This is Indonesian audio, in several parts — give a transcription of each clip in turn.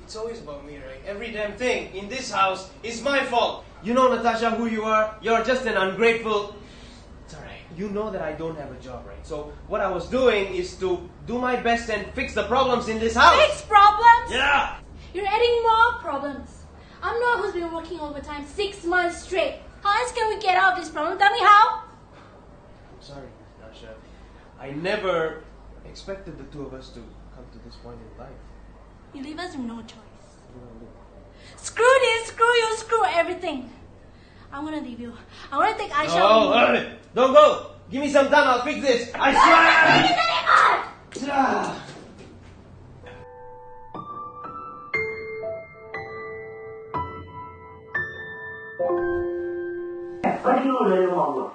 It's always about me, right? Every damn thing in this house is my fault. You know, Natasha, who you are. You're just an ungrateful... It's alright. You know that I don't have a job, right? So what I was doing is to do my best and fix the problems in this house. Fix problems? Yeah! You're adding more problems. I'm the one who's been working overtime 6 months straight. How else can we get out of this problem? Tell me how? I'm sorry, Natasha. I never expected the two of us to come to this point in life. You leave us with no choice. What do I do? Screw this, screw you, screw everything. I'm gonna leave you. I wanna take Aisha. No, don't go! Give me some time, I'll fix this! I swear! Pergi lu dari rumah gua.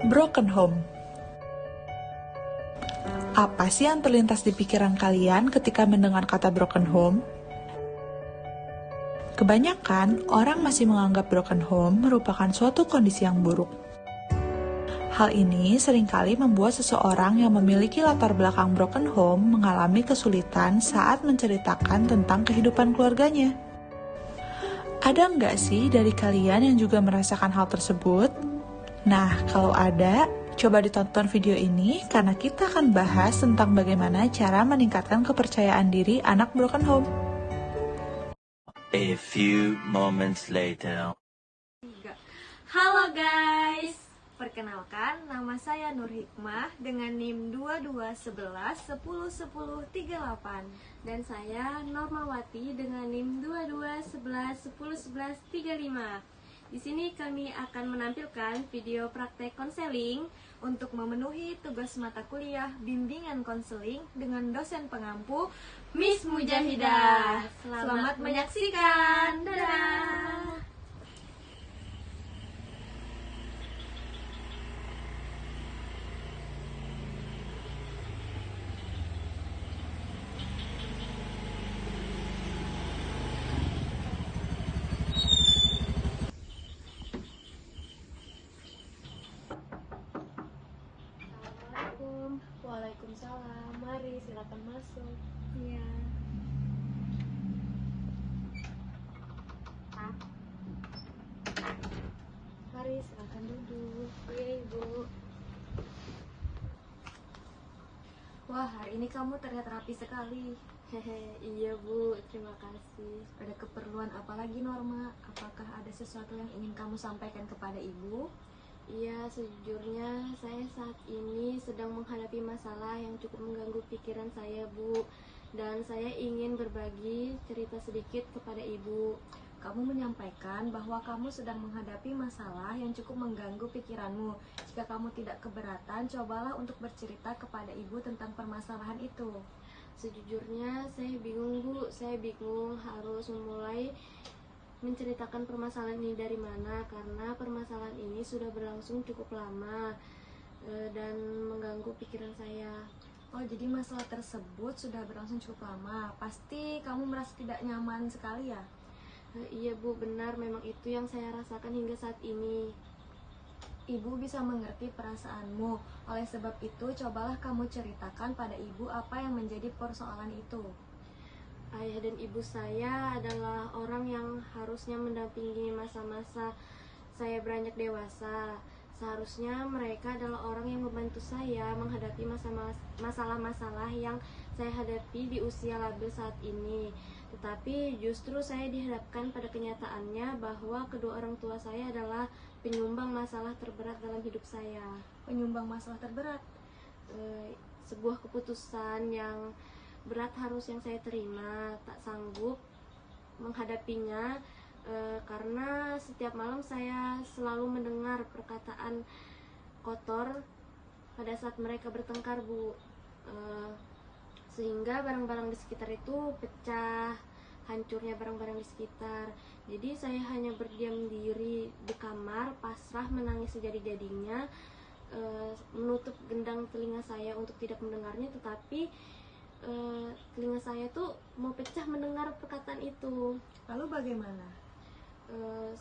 Broken home. Apa sih yang terlintas di pikiran kalian ketika mendengar kata broken home? Kebanyakan orang masih menganggap broken home merupakan suatu kondisi yang buruk. Hal ini seringkali membuat seseorang yang memiliki latar belakang broken home mengalami kesulitan saat menceritakan tentang kehidupan keluarganya. Ada nggak sih dari kalian yang juga merasakan hal tersebut? Nah, kalau ada, coba ditonton video ini karena kita akan bahas tentang bagaimana cara meningkatkan kepercayaan diri anak broken home. A few moments later. Halo guys, perkenalkan nama saya Nur Hikmah dengan NIM 2211 101038 dan saya Normawati dengan NIM 2211 1011 35. Di sini kami akan menampilkan video praktek konseling untuk memenuhi tugas mata kuliah bimbingan konseling dengan dosen pengampu Miss Mujahidah. Selamat menyaksikan. Dadah. Waalaikumsalam. Mari silakan masuk. Iya. Mari silakan duduk. Iya Ibu. Wah, hari ini kamu terlihat rapi sekali. Hehe, iya Bu, terima kasih. Ada keperluan apa lagi Norma? Apakah ada sesuatu yang ingin kamu sampaikan kepada Ibu? Iya, sejujurnya saya saat ini sedang menghadapi masalah yang cukup mengganggu pikiran saya, Bu. Dan saya ingin berbagi cerita sedikit kepada Ibu. Kamu menyampaikan bahwa kamu sedang menghadapi masalah yang cukup mengganggu pikiranmu. Jika kamu tidak keberatan, cobalah untuk bercerita kepada Ibu tentang permasalahan itu. Sejujurnya saya bingung, Bu. Saya bingung harus memulai menceritakan permasalahan ini dari mana, karena permasalahan ini sudah berlangsung cukup lama dan mengganggu pikiran saya. Oh, jadi masalah tersebut sudah berlangsung cukup lama. Pasti kamu merasa tidak nyaman sekali ya? Iya Bu, benar, memang itu yang saya rasakan hingga saat ini. Ibu bisa mengerti perasaanmu. Oleh sebab itu, cobalah kamu ceritakan pada Ibu apa yang menjadi persoalan itu. Ayah dan ibu saya adalah orang yang harusnya mendampingi masa-masa saya beranjak dewasa. Seharusnya mereka adalah orang yang membantu saya menghadapi masalah-masalah yang saya hadapi di usia labil saat ini. Tetapi justru saya dihadapkan pada kenyataannya bahwa kedua orang tua saya adalah penyumbang masalah terberat dalam hidup saya. Penyumbang masalah terberat? Sebuah keputusan yang berat harus yang saya terima, tak sanggup menghadapinya karena setiap malam saya selalu mendengar perkataan kotor pada saat mereka bertengkar, Bu. Sehingga barang-barang di sekitar itu pecah, hancurnya barang-barang di sekitar. Jadi saya hanya berdiam diri di kamar, pasrah menangis sejadi-jadinya, menutup gendang telinga saya untuk tidak mendengarnya. Tetapi telinga saya tuh mau pecah mendengar perkataan itu. Lalu bagaimana?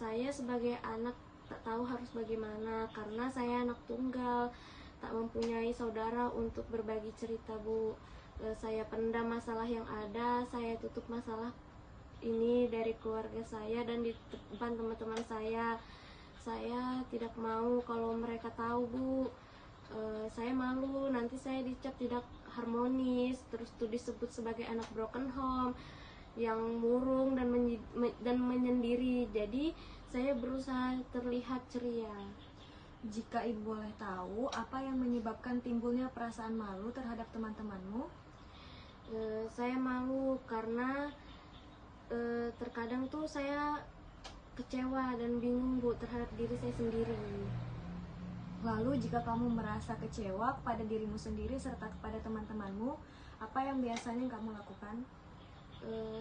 Saya sebagai anak tak tahu harus bagaimana, karena saya anak tunggal, tak mempunyai saudara untuk berbagi cerita, Bu. Saya pendam masalah yang ada, saya tutup masalah ini dari keluarga saya dan di depan teman-teman saya. Saya tidak mau kalau mereka tahu, Bu. Saya malu nanti saya dicap tidak harmonis, terus tuh disebut sebagai anak broken home yang murung dan menyendiri. Jadi saya berusaha terlihat ceria. Jika Ibu boleh tahu, apa yang menyebabkan timbulnya perasaan malu terhadap teman-temanmu? Saya malu karena terkadang tuh saya kecewa dan bingung, Bu, terhadap diri saya sendiri. Lalu jika kamu merasa kecewa kepada dirimu sendiri serta kepada teman-temanmu, apa yang biasanya kamu lakukan?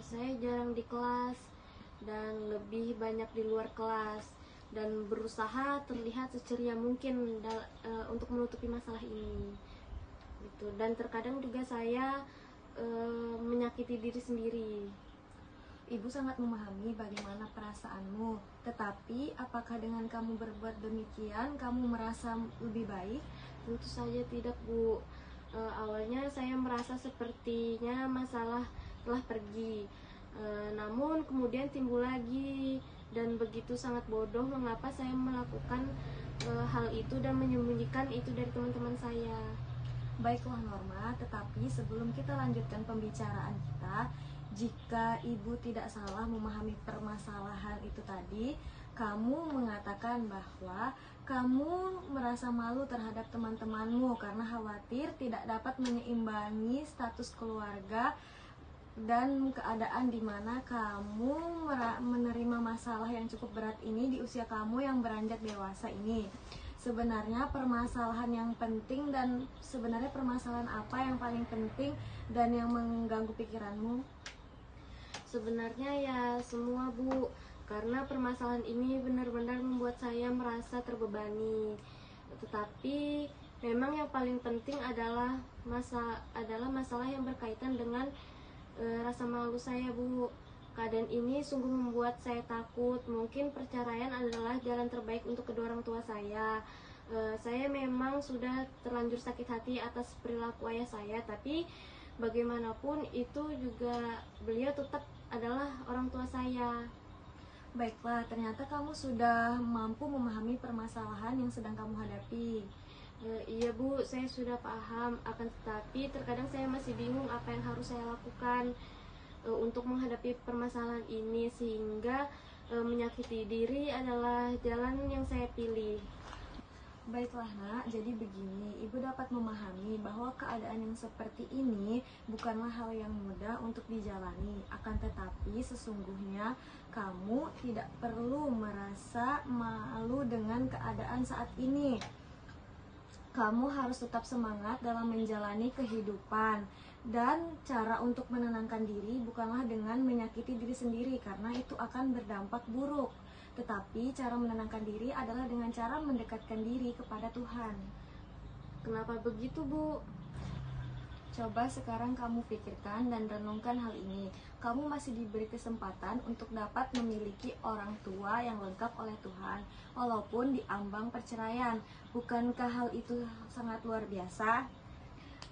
Saya jarang di kelas dan lebih banyak di luar kelas dan berusaha terlihat seceria mungkin untuk menutupi masalah ini gitu. Dan terkadang juga saya menyakiti diri sendiri. Ibu sangat memahami bagaimana perasaanmu, tetapi apakah dengan kamu berbuat demikian kamu merasa lebih baik? Tentu saja tidak, Bu. Awalnya saya merasa sepertinya masalah telah pergi, namun kemudian timbul lagi, dan begitu sangat bodoh mengapa saya melakukan hal itu dan menyembunyikan itu dari teman-teman saya. Baiklah Norma, tetapi sebelum kita lanjutkan pembicaraan kita, jika Ibu tidak salah memahami permasalahan itu tadi, kamu mengatakan bahwa kamu merasa malu terhadap teman-temanmu karena khawatir tidak dapat menyeimbangi status keluarga dan keadaan di mana kamu menerima masalah yang cukup berat ini di usia kamu yang beranjak dewasa ini. Sebenarnya permasalahan yang penting dan sebenarnya permasalahan apa yang paling penting dan yang mengganggu pikiranmu? Sebenarnya ya semua, Bu, karena permasalahan ini benar-benar membuat saya merasa terbebani. Tetapi memang yang paling penting adalah masalah yang berkaitan dengan rasa malu saya, Bu. Keadaan ini sungguh membuat saya takut. Mungkin perceraian adalah jalan terbaik untuk kedua orang tua saya. Saya memang sudah terlanjur sakit hati atas perilaku ayah saya, tapi bagaimanapun itu juga beliau tetap adalah orang tua saya. Baiklah, ternyata kamu sudah mampu memahami permasalahan yang sedang kamu hadapi. Iya, Bu, saya sudah paham. Akan tetapi terkadang saya masih bingung apa yang harus saya lakukan untuk menghadapi permasalahan ini, sehingga menyakiti diri adalah jalan yang saya pilih. Baiklah nak, jadi begini, Ibu dapat memahami bahwa keadaan yang seperti ini bukanlah hal yang mudah untuk dijalani. Akan tetapi sesungguhnya kamu tidak perlu merasa malu dengan keadaan saat ini. Kamu harus tetap semangat dalam menjalani kehidupan. Dan cara untuk menenangkan diri bukanlah dengan menyakiti diri sendiri, karena itu akan berdampak buruk. Tetapi cara menenangkan diri adalah dengan cara mendekatkan diri kepada Tuhan. Kenapa begitu, Bu? Coba sekarang kamu pikirkan dan renungkan hal ini. Kamu masih diberi kesempatan untuk dapat memiliki orang tua yang lengkap oleh Tuhan, walaupun diambang perceraian. Bukankah hal itu sangat luar biasa?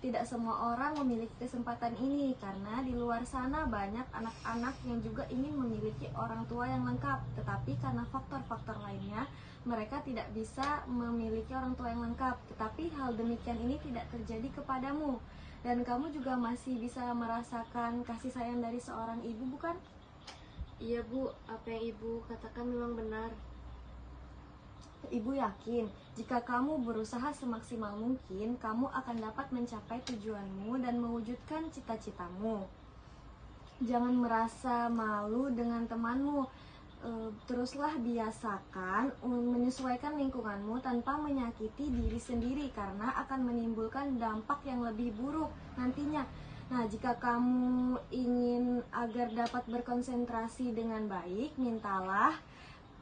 Tidak semua orang memiliki kesempatan ini, karena di luar sana banyak anak-anak yang juga ingin memiliki orang tua yang lengkap, tetapi karena faktor-faktor lainnya, mereka tidak bisa memiliki orang tua yang lengkap. Tetapi hal demikian ini tidak terjadi kepadamu, dan kamu juga masih bisa merasakan kasih sayang dari seorang ibu, bukan? Iya, Bu, apa yang Ibu katakan memang benar. Ibu yakin jika kamu berusaha semaksimal mungkin, kamu akan dapat mencapai tujuanmu dan mewujudkan cita-citamu. Jangan merasa malu dengan temanmu. Teruslah biasakan menyesuaikan lingkunganmu tanpa menyakiti diri sendiri, karena akan menimbulkan dampak yang lebih buruk nantinya. Nah, jika kamu ingin agar dapat berkonsentrasi dengan baik, mintalah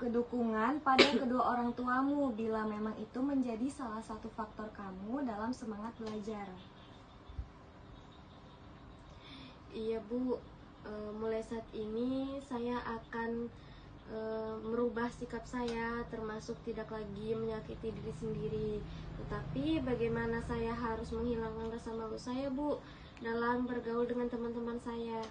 kedukungan pada kedua orang tuamu bila memang itu menjadi salah satu faktor kamu dalam semangat belajar. Iya Bu, mulai saat ini saya akan merubah sikap saya, termasuk tidak lagi menyakiti diri sendiri. Tetapi bagaimana saya harus menghilangkan rasa malu saya Bu dalam bergaul dengan teman-teman saya?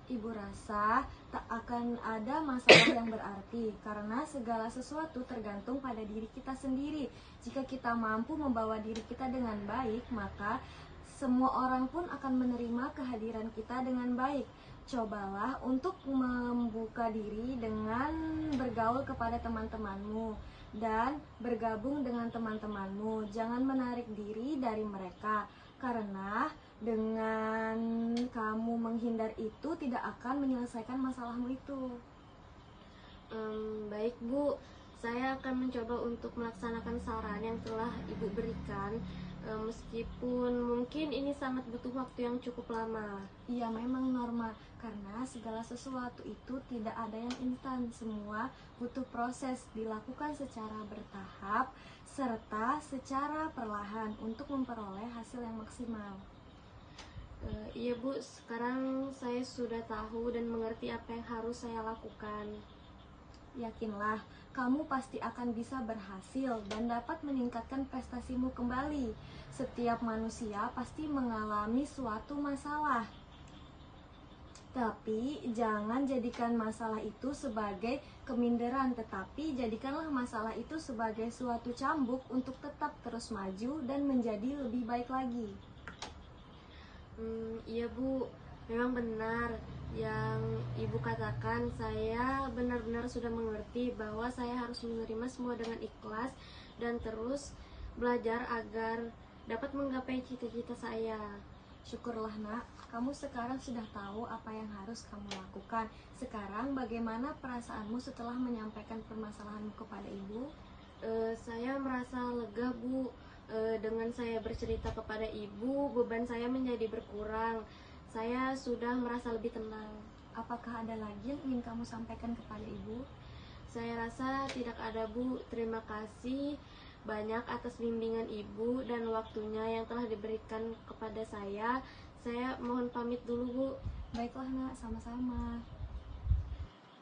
Ibu rasa tak akan ada masalah yang berarti karena segala sesuatu tergantung pada diri kita sendiri. Jika kita mampu membawa diri kita dengan baik, maka semua orang pun akan menerima kehadiran kita dengan baik. Cobalah untuk membuka diri dengan bergaul kepada teman-temanmu dan bergabung dengan teman-temanmu. Jangan menarik diri dari mereka, karena dengan kamu menghindar itu tidak akan menyelesaikan masalahmu itu. Baik Bu, saya akan mencoba untuk melaksanakan saran yang telah Ibu berikan, meskipun mungkin ini sangat butuh waktu yang cukup lama. Iya, memang Norma, karena segala sesuatu itu tidak ada yang instan. Semua butuh proses, dilakukan secara bertahap serta secara perlahan untuk memperoleh hasil yang maksimal. Iya Bu, sekarang saya sudah tahu dan mengerti apa yang harus saya lakukan. Yakinlah, kamu pasti akan bisa berhasil dan dapat meningkatkan prestasimu kembali. Setiap manusia pasti mengalami suatu masalah. Tapi jangan jadikan masalah itu sebagai keminderan, tetapi jadikanlah masalah itu sebagai suatu cambuk untuk tetap terus maju dan menjadi lebih baik lagi. Iya Bu, memang benar yang Ibu katakan. Saya benar-benar sudah mengerti bahwa saya harus menerima semua dengan ikhlas dan terus belajar agar dapat menggapai cita-cita saya. Syukurlah Nak, kamu sekarang sudah tahu apa yang harus kamu lakukan. Sekarang bagaimana perasaanmu setelah menyampaikan permasalahanmu kepada Ibu? Saya merasa lega Bu. Dengan saya bercerita kepada Ibu, beban saya menjadi berkurang. Saya sudah merasa lebih tenang. Apakah ada lagi yang ingin kamu sampaikan kepada Ibu? Saya rasa tidak ada Bu. Terima kasih banyak atas bimbingan Ibu dan waktunya yang telah diberikan kepada saya. Saya mohon pamit dulu Bu. Baiklah Nak, sama-sama.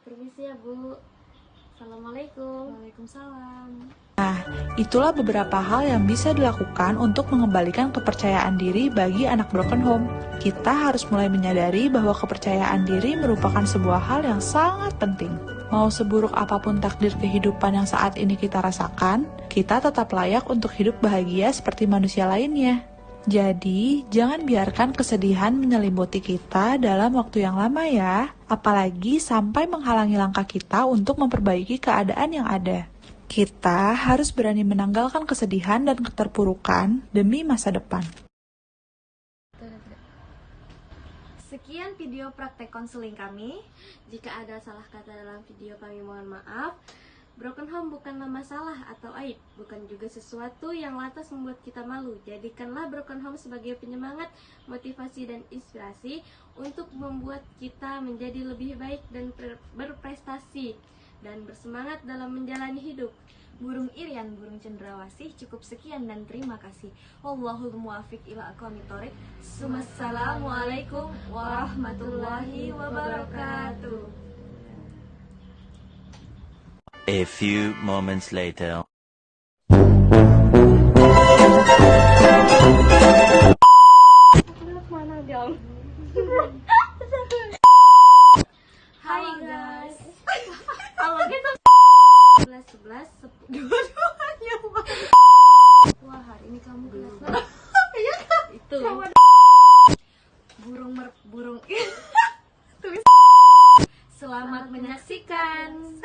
Permisi ya Bu. Assalamualaikum. Waalaikumsalam. Nah, itulah beberapa hal yang bisa dilakukan untuk mengembalikan kepercayaan diri bagi anak broken home. Kita harus mulai menyadari bahwa kepercayaan diri merupakan sebuah hal yang sangat penting. Mau seburuk apapun takdir kehidupan yang saat ini kita rasakan, kita tetap layak untuk hidup bahagia seperti manusia lainnya. Jadi, jangan biarkan kesedihan menyelimuti kita dalam waktu yang lama ya, apalagi sampai menghalangi langkah kita untuk memperbaiki keadaan yang ada. Kita harus berani menanggalkan kesedihan dan keterpurukan demi masa depan. Sekian video praktek konseling kami. Jika ada salah kata dalam video kami mohon maaf. Broken home bukanlah masalah atau aib, bukan juga sesuatu yang lantas membuat kita malu. Jadikanlah broken home sebagai penyemangat, motivasi, dan inspirasi untuk membuat kita menjadi lebih baik dan berprestasi dan bersemangat dalam menjalani hidup. Burung Irian, burung cendrawasih, cukup sekian dan terima kasih. Wallahul muwafiq ila aqwamit thoriq. Assalamualaikum warahmatullahi wabarakatuh. A few moments later. Mana dong? Hai guys. Kalau gitu 11 Dua-duanya. Wah, hari ini kamu kelihatan. itu. Burung tulis. Selamat menyaksikan.